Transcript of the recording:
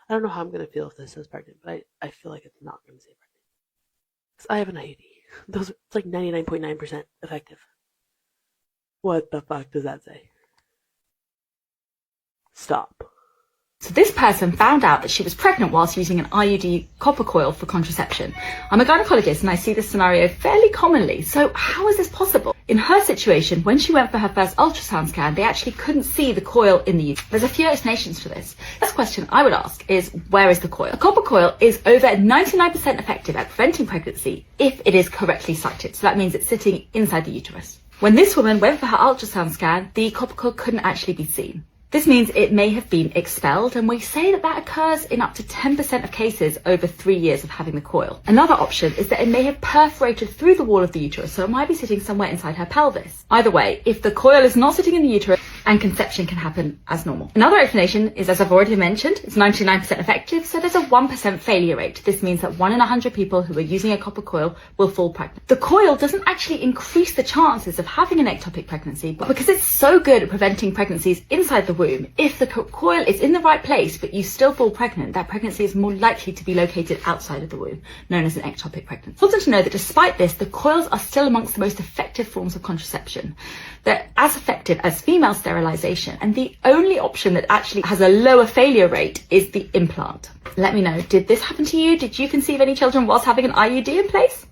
I don't know how I'm going to feel if this says pregnant, but I feel like it's not going to say pregnant. Because I have an IUD. It's like 99.9% effective. What the fuck does that say? Stop. So this person found out that she was pregnant whilst using an IUD copper coil for contraception. I'm a gynecologist and I see this scenario fairly commonly. So how is this possible? In her situation, when she went for her first ultrasound scan, they actually couldn't see the coil in the uterus. There's a few explanations for this. The first question I would ask is, where is the coil? A copper coil is over 99% effective at preventing pregnancy if it is correctly sited. So that means it's sitting inside the uterus. When this woman went for her ultrasound scan, the copper coil couldn't actually be seen. This means it may have been expelled, and we say that that occurs in up to 10% of cases over 3 years of having the coil. Another option is that it may have perforated through the wall of the uterus, so it might be sitting somewhere inside her pelvis. Either way, if the coil is not sitting in the uterus, and conception can happen as normal. Another explanation is, as I've already mentioned, it's 99% effective, so there's a 1% failure rate. This means that 1 in 100 people who are using a copper coil will fall pregnant. The coil doesn't actually increase the chances of having an ectopic pregnancy, but because it's so good at preventing pregnancies inside the womb, if the coil is in the right place but you still fall pregnant, that pregnancy is more likely to be located outside of the womb, known as an ectopic pregnancy. It's important to know that despite this, the coils are still amongst the most effective forms of contraception. They're as effective as female sterilization, and the only option that actually has a lower failure rate is the implant. Let me know, did this happen to you? Did you conceive any children whilst having an IUD in place?